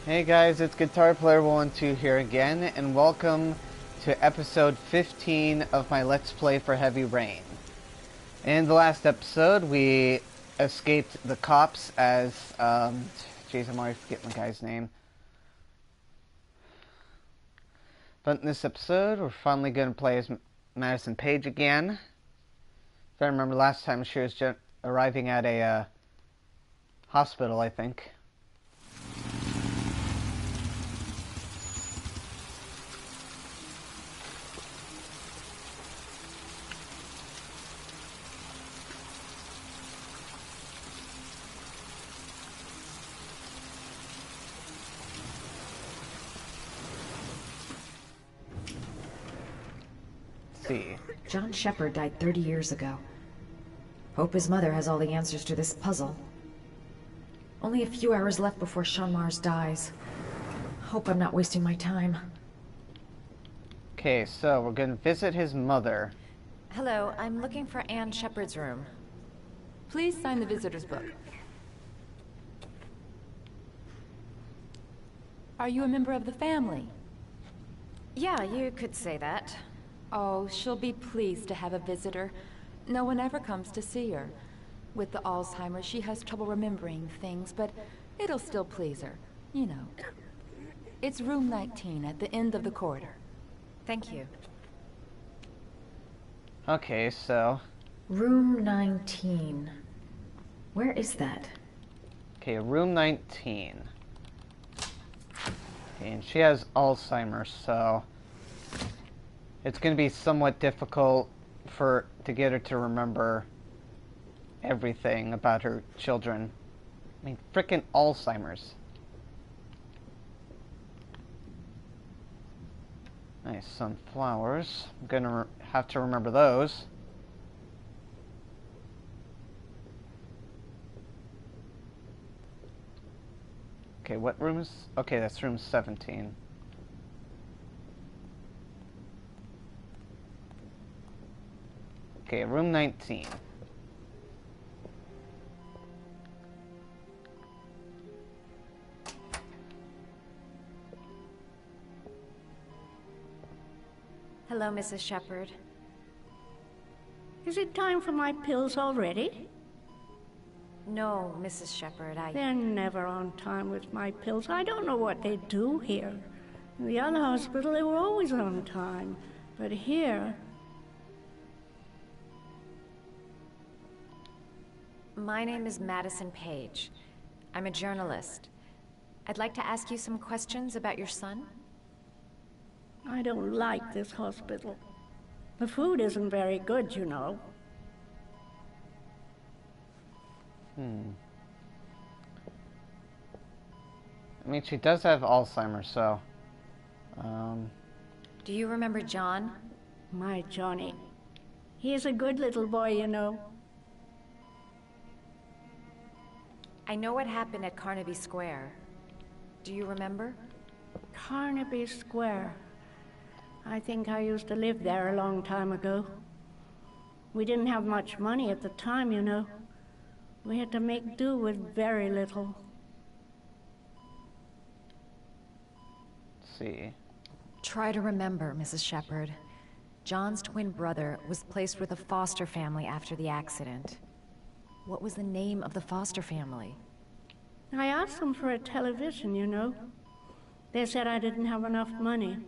Hey guys, it's Guitar Player 112 here again, and welcome to episode 15 of my Let's Play for Heavy Rain. In the last episode, we escaped the cops as, jeez, I'm already forgetting the guy's name. But in this episode, we're finally going to play as Madison Paige again. If I remember last time, she was arriving at a hospital, I think. See. John Shepard died 30 years ago. Hope his mother has all the answers to this puzzle. Only a few hours left before Sean Mars dies. Hope I'm not wasting my time. Okay, so we're going to visit his mother. Hello, I'm looking for Anne Shepard's room. Please sign the visitor's book. Are you a member of the family? Yeah, you could say that. Oh, she'll be pleased to have a visitor. No one ever comes to see her. With the Alzheimer's, she has trouble remembering things, but it'll still please her. You know. It's room 19 at the end of the corridor. Thank you. Okay, so... Room 19. Where is that? Okay, room 19. Okay, and she has Alzheimer's, so... it's going to be somewhat difficult to get her to remember everything about her children. I mean, frickin' Alzheimer's. Nice, sunflowers. I'm going to have to remember those. Okay, what room is... okay, that's room 17. Okay, room 19. Hello, Mrs. Shepard. Is it time for my pills already? No, Mrs. Shepard, They're never on time with my pills. I don't know what they do here. In the other hospital, they were always on time. But here... My name is Madison Paige. I'm a journalist. I'd like to ask you some questions about your son. I don't like this hospital. The food isn't very good, you know. I mean, she does have Alzheimer's, so... Do you remember John? My Johnny. He is a good little boy, you know. I know what happened at Carnaby Square. Do you remember? Carnaby Square. I think I used to live there a long time ago. We didn't have much money at the time, you know. We had to make do with very little. Let's see. Try to remember, Mrs. Shepard. John's twin brother was placed with a foster family after the accident. What was the name of the foster family? I asked them for a television, you know. They said I didn't have enough money.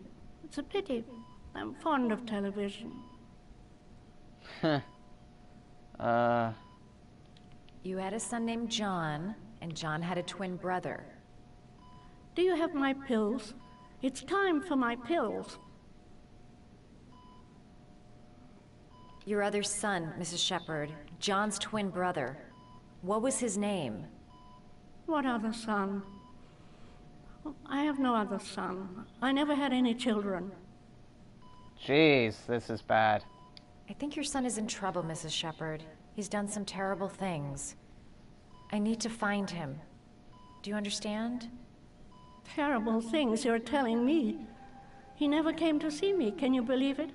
It's a pity. I'm fond of television. You had a son named John, and John had a twin brother. Do you have my pills? It's time for my pills. Your other son, Mrs. Shepard, John's twin brother. What was his name? What other son? Oh, I have no other son. I never had any children. Jeez, this is bad. I think your son is in trouble, Mrs. Shepard. He's done some terrible things. I need to find him. Do you understand? Terrible things you're telling me. He never came to see me, can you believe it?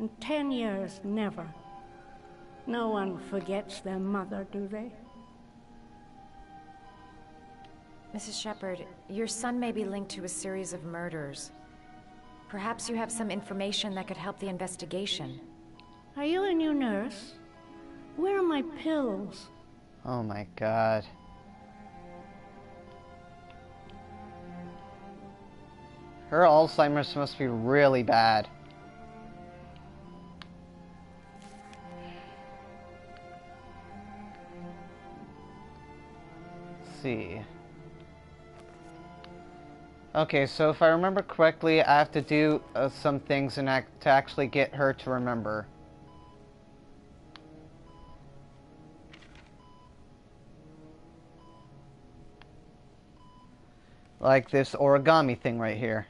In 10 years, never. No one forgets their mother, do they? Mrs. Shepherd, your son may be linked to a series of murders. Perhaps you have some information that could help the investigation. Are you a new nurse? Where are my pills? Oh my god. Her Alzheimer's must be really bad. Let's see. Okay, so if I remember correctly, I have to do some things to actually get her to remember. Like this origami thing right here.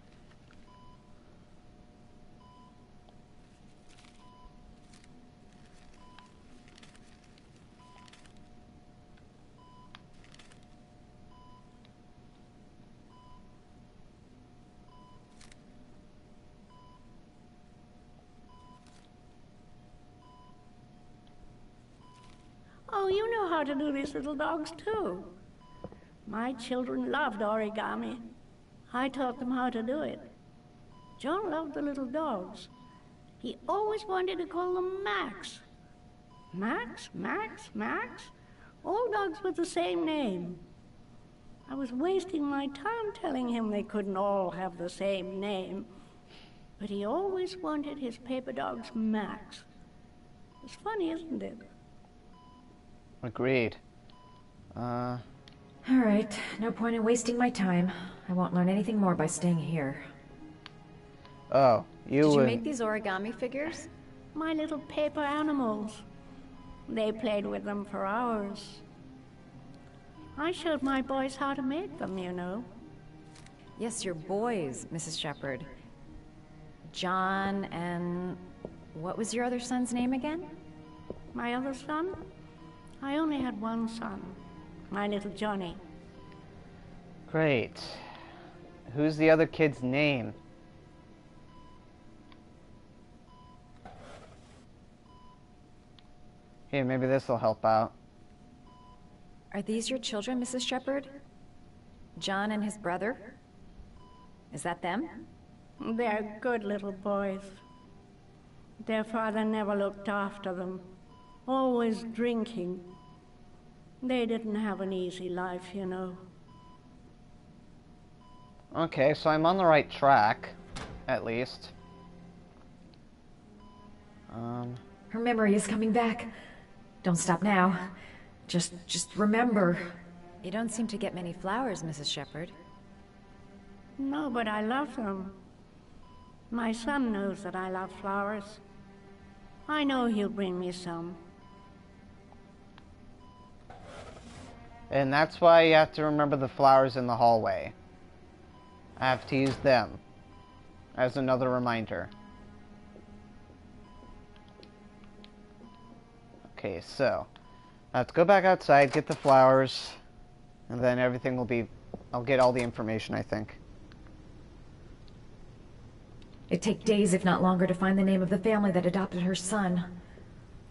Oh, you know how to do these little dogs too. My children loved origami. I taught them how to do it. John loved the little dogs. He always wanted to call them Max. Max, Max, Max. All dogs with the same name. I was wasting my time telling him they couldn't all have the same name. But he always wanted his paper dogs Max. It's funny, isn't it? Agreed. Alright, no point in wasting my time. I won't learn anything more by staying here. Oh, Did you would... make these origami figures? My little paper animals. They played with them for hours. I showed my boys how to make them, you know. Yes, your boys, Mrs. Shepherd. John and... what was your other son's name again? My other son? I only had one son. My little Johnny. Great. Who's the other kid's name? Here, maybe this will help out. Are these your children, Mrs. Shepherd? John and his brother? Is that them? They're good little boys. Their father never looked after them. Always drinking. They didn't have an easy life, you know. Okay, so I'm on the right track, at least. Her memory is coming back. Don't stop now. Just remember. You don't seem to get many flowers, Mrs. Shepherd. No, but I love them. My son knows that I love flowers. I know he'll bring me some. And that's why you have to remember the flowers in the hallway. I have to use them as another reminder. Okay, so I have to go back outside, get the flowers, and then everything will be... I'll get all the information, I think. It'd take days, if not longer, to find the name of the family that adopted her son.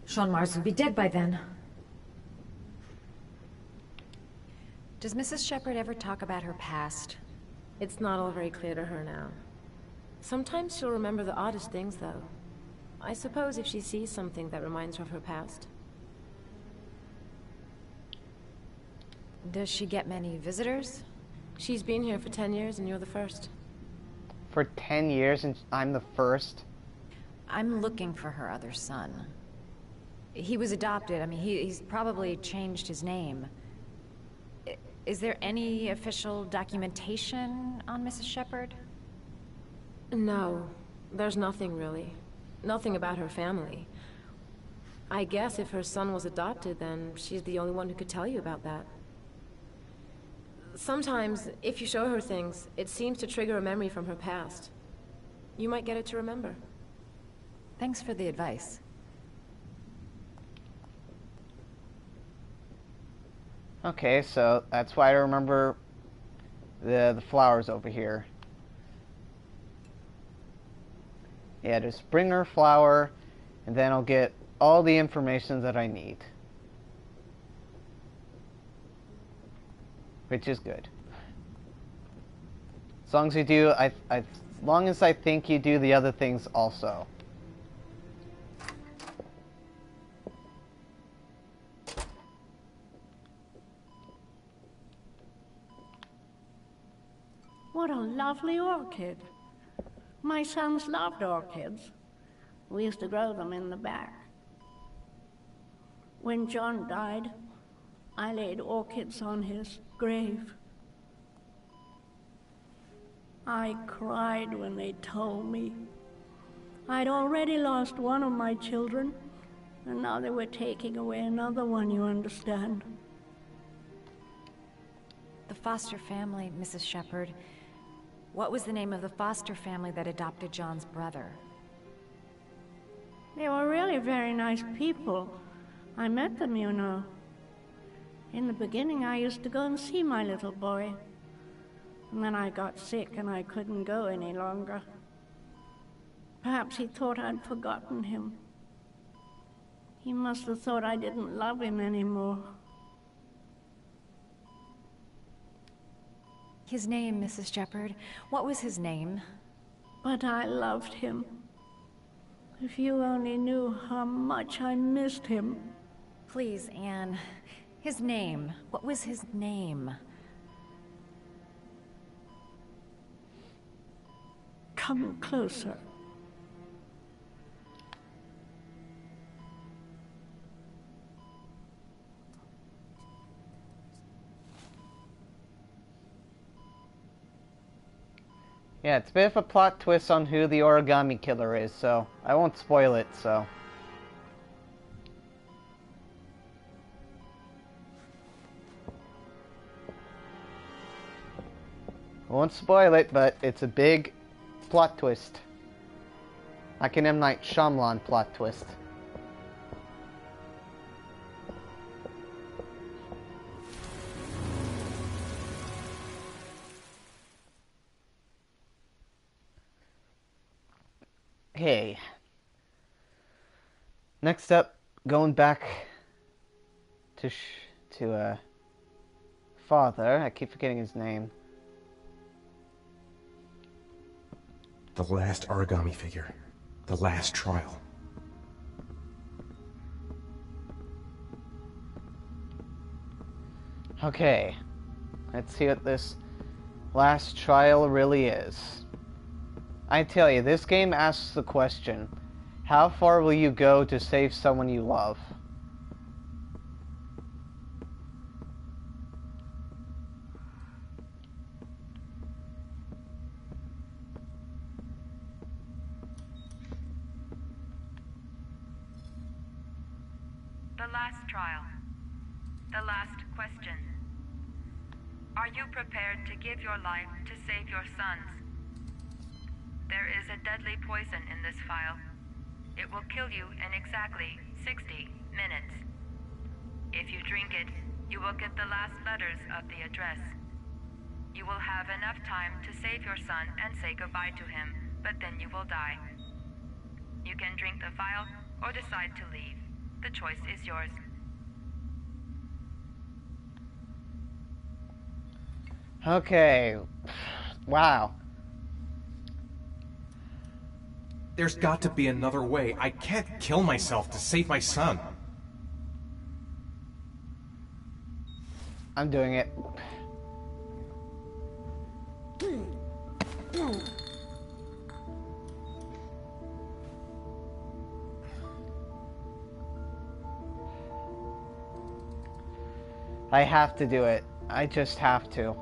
Sean Mars would be dead by then. Does Mrs. Shepherd ever talk about her past? It's not all very clear to her now. Sometimes she'll remember the oddest things, though. I suppose if she sees something that reminds her of her past. Does she get many visitors? She's been here for 10 years and you're the first. For 10 years and I'm the first? I'm looking for her other son. He was adopted. I mean, he's probably changed his name. Is there any official documentation on Mrs. Shepherd? No, there's nothing really. Nothing about her family. I guess if her son was adopted, then she's the only one who could tell you about that. Sometimes, if you show her things, it seems to trigger a memory from her past. You might get it to remember. Thanks for the advice. Okay, so that's why I remember the flowers over here. Yeah, just bring her flower, and then I'll get all the information that I need. Which is good. long as you do, as long as I think you do the other things also. What a lovely orchid. My sons loved orchids. We used to grow them in the back. When John died, I laid orchids on his grave. I cried when they told me. I'd already lost one of my children, and now they were taking away another one, you understand. The foster family, Mrs. Shepherd. What was the name of the foster family that adopted John's brother? They were really very nice people. I met them, you know. In the beginning, I used to go and see my little boy. And then I got sick and I couldn't go any longer. Perhaps he thought I'd forgotten him. He must have thought I didn't love him anymore. His name, Mrs. Shepherd. What was his name? But I loved him. If you only knew how much I missed him. Please, Anne. His name. What was his name? Come closer. Yeah, it's a bit of a plot twist on who the origami killer is, so I won't spoil it, so. I won't spoil it, but it's a big plot twist. Like an M. Night Shyamalan plot twist. Okay. Next up, going back to father. I keep forgetting his name. The last origami figure. The last trial. Okay. Let's see what this last trial really is. I tell you, this game asks the question, how far will you go to save someone you love? The last trial. The last question. Are you prepared to give your life to save your sons? There is a deadly poison in this vial. It will kill you in exactly 60 minutes. If you drink it, you will get the last letters of the address. You will have enough time to save your son and say goodbye to him, but then you will die. You can drink the vial or decide to leave. The choice is yours. Okay. Wow. There's got to be another way. I can't kill myself to save my son. I'm doing it. I have to do it. I just have to.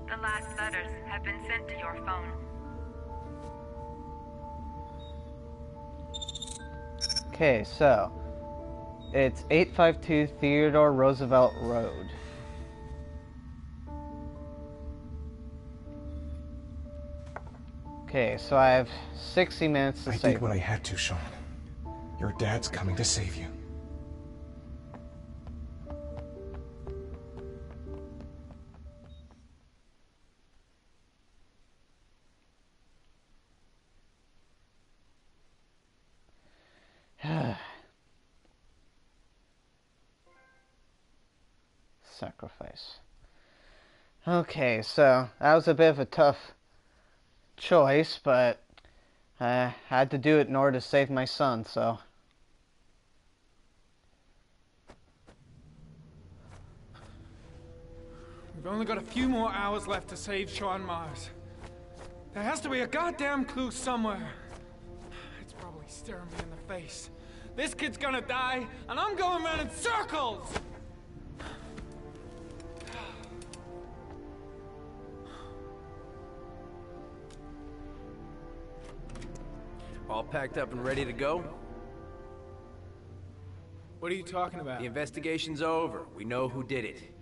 The last letters have been sent to your phone. Okay, so it's 852 Theodore Roosevelt Road. Okay, so I have 60 minutes to I save. did what I had to, Sean. Your dad's coming to save you. Sacrifice. Okay, so that was a bit of a tough choice, but I had to do it in order to save my son, so... We've only got a few more hours left to save Shaun Mars. There has to be a goddamn clue somewhere. It's probably staring me in the face. This kid's gonna die, and I'm going around in circles! All packed up and ready to go? What are you talking about? The investigation's over. We know who did it.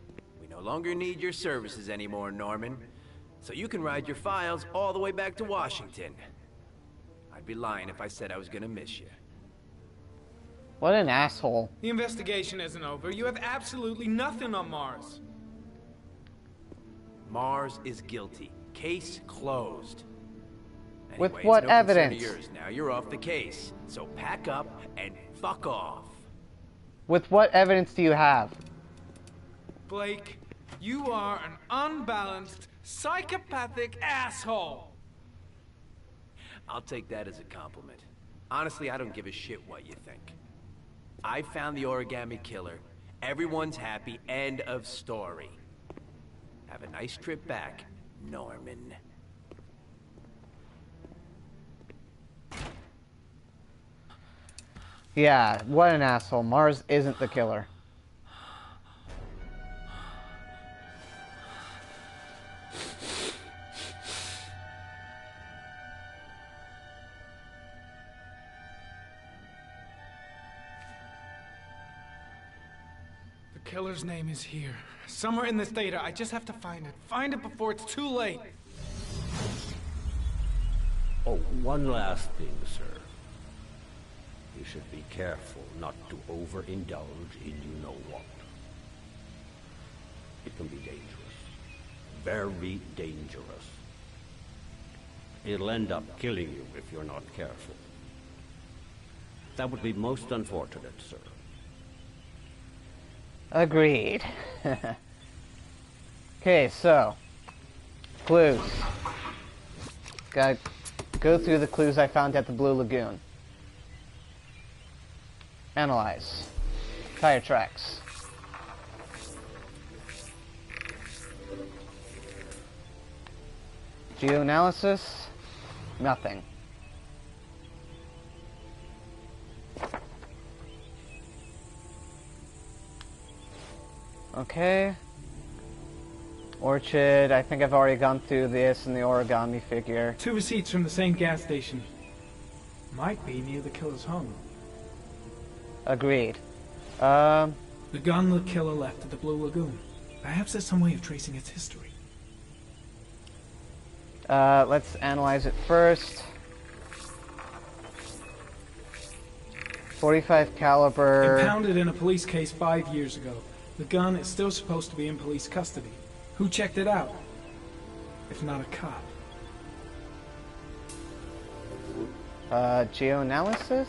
We no longer need your services anymore, Norman. So you can ride your files all the way back to Washington. I'd be lying if I said I was gonna miss you. What an asshole. The investigation isn't over. You have absolutely nothing on Mars. Mars is guilty. Case closed. With Anyway, what it's no concern evidence? of yours. Now you're off the case. So pack up and fuck off. With what evidence do you have? Blake, you are an unbalanced, psychopathic asshole! I'll take that as a compliment. Honestly, I don't give a shit what you think. I found the origami killer. Everyone's happy. End of story. Have a nice trip back, Norman. Yeah, what an asshole. Mars isn't the killer. The killer's name is here. Somewhere in this data. I just have to find it. Find it before it's too late. Oh, one last thing, sir. You should be careful not to overindulge in you-know-what. It can be dangerous. Very dangerous. It'll end up killing you if you're not careful. That would be most unfortunate, sir. Agreed. Okay, so clues. Gotta go through the clues I found at the Blue Lagoon. Analyze. Tire tracks. Geoanalysis. Nothing. Okay. Orchid, I think I've already gone through this and the origami figure. 2 receipts from the same gas station. Might be near the killer's home. Agreed. The gun the killer left at the Blue Lagoon. Perhaps there's some way of tracing its history. Let's analyze it first. .45 caliber. Impounded in a police case 5 years ago. The gun is still supposed to be in police custody. Who checked it out? If not a cop. Geoanalysis?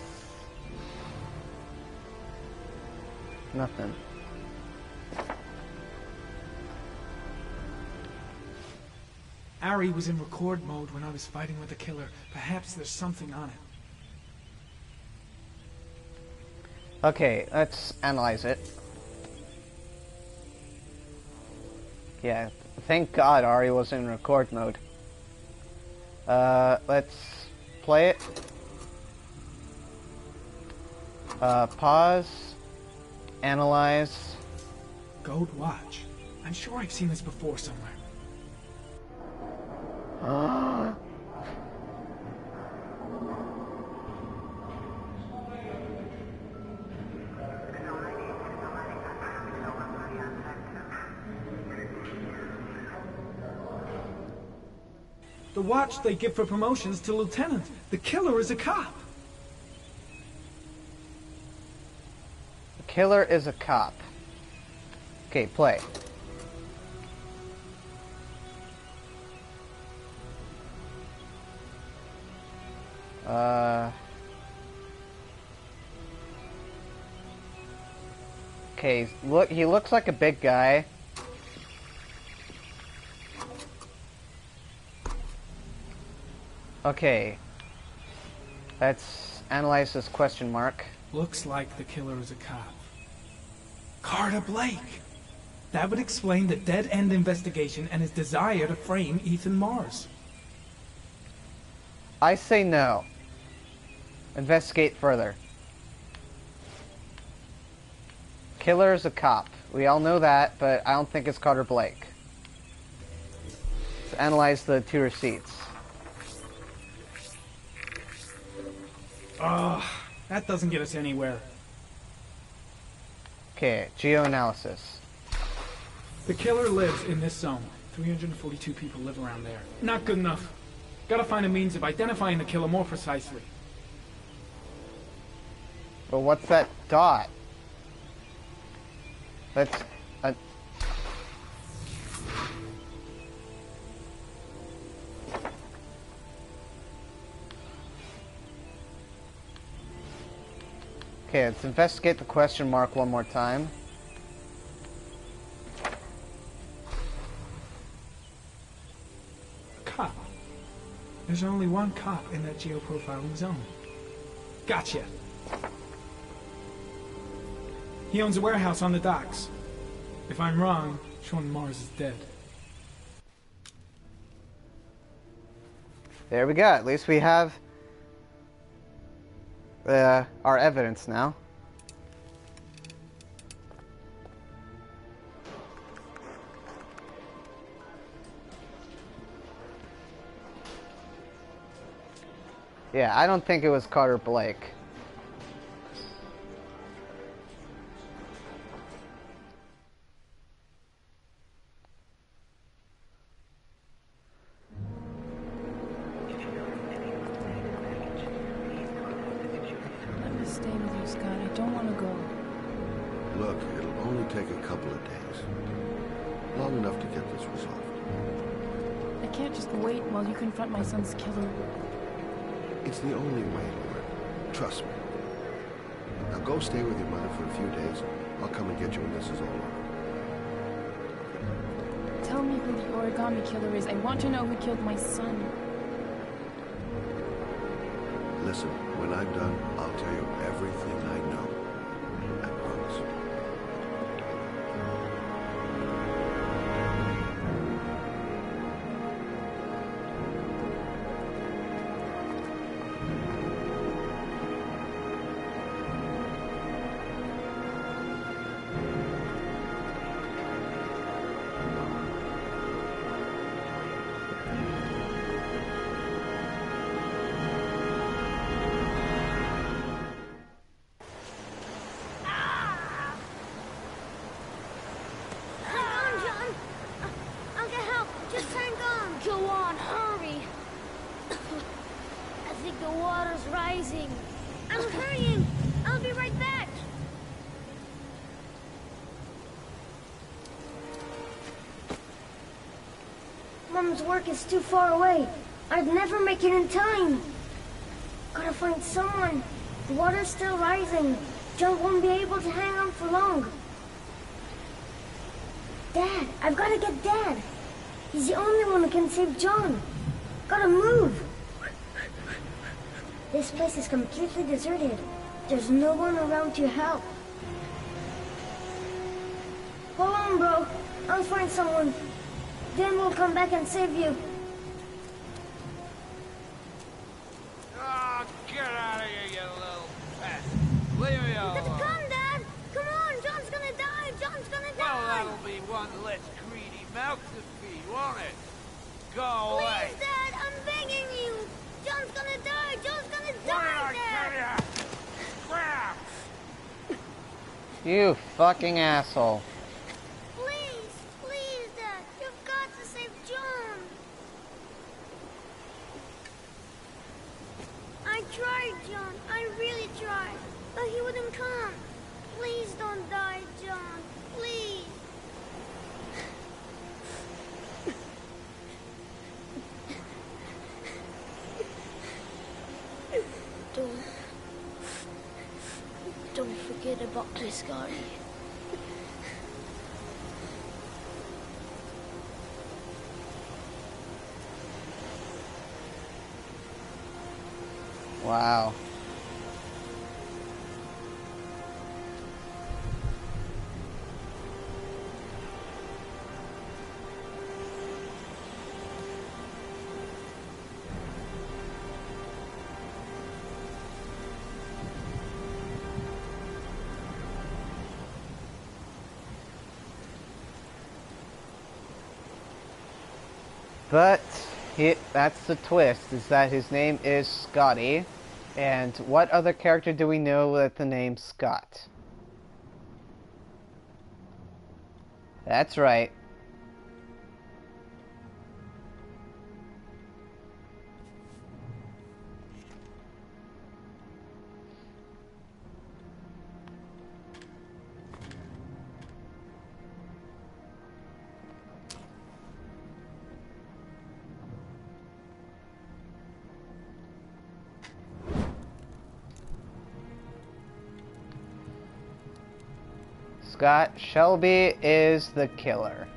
Nothing. Ari was in record mode when I was fighting with the killer. Perhaps there's something on it. Okay, let's analyze it. Yeah, thank God Ari was in record mode. Let's play it. Pause. Analyze. Gold watch. I'm sure I've seen this before somewhere. The watch they give for promotions to lieutenant. The killer is a cop. The killer is a cop. Okay, play. Okay, look, he looks like a big guy. Okay. Let's analyze this question mark. Looks like the killer is a cop. Carter Blake! That would explain the dead-end investigation and his desire to frame Ethan Mars. I say no. Investigate further. Killer is a cop. We all know that, but I don't think it's Carter Blake. Let's analyze the 2 receipts. That doesn't get us anywhere. Okay, geoanalysis. The killer lives in this zone. 342 people live around there. Not good enough. Gotta find a means of identifying the killer more precisely. But what's that dot? That's a... Okay, let's investigate the question mark one more time. Cop. There's only one cop in that geoprofiling zone. Gotcha. He owns a warehouse on the docks. If I'm wrong, Sean Mars is dead. There we go. At least we have our evidence now. Yeah, I don't think it was Carter Blake. Let me stay with you, Scott. I don't want to go. Look, it'll only take a couple of days. Long enough to get this resolved. I can't just wait while you confront my son's killer. It's the only way, Laura. Trust me. Now go stay with your mother for a few days. I'll come and get you when this is all over. Tell me who the origami killer is. I want to know who killed my son. Listen, when I'm done, I'll tell you everything I know. I promise. I'm hurrying! I'll be right back! Mom's work is too far away. I'd never make it in time. Gotta find someone. The water's still rising. John won't be able to hang on for long. Dad, I've gotta get Dad. He's the only one who can save John. Gotta move. This place is completely deserted. There's no one around to help. Hold on, bro. I'll find someone. Then we'll come back and save you. Oh, get out of here, you little pest. Leave me alone. Come, Dad. Come on. John's gonna die. John's gonna die. Well, that'll be one less greedy mouth to feed, won't it? Go away. Please, Dad. I'm begging you. John's gonna die. John's gonna die, Dad. Crap! You fucking asshole. Please, please, Dad. You've got to save John. I tried, John. I really tried. But he wouldn't come. Please don't die, John. Please. Don't forget about my Scotty. Wow. But that's the twist, is that his name is Scotty. And what other character do we know with the name Scott? That's right. Scott Shelby is the killer.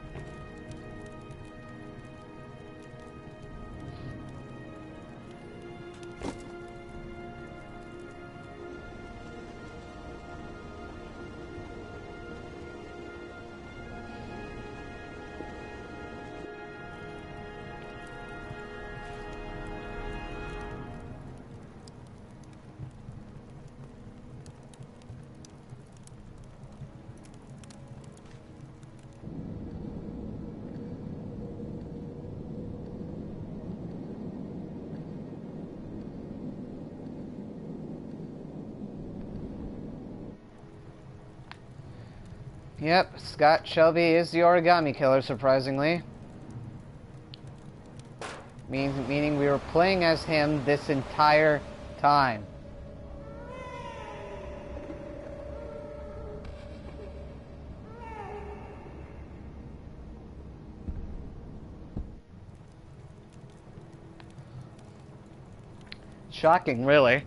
Yep, Scott Shelby is the origami killer, surprisingly. Meaning we were playing as him this entire time. Shocking, really.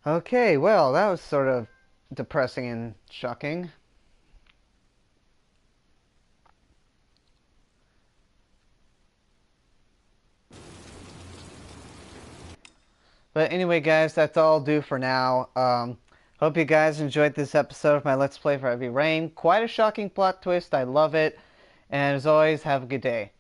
Okay, well, that was sort of depressing and shocking. But anyway, guys, that's all I'll do for now. Hope you guys enjoyed this episode of my Let's Play for Heavy Rain. Quite a shocking plot twist. I love it. And as always, have a good day.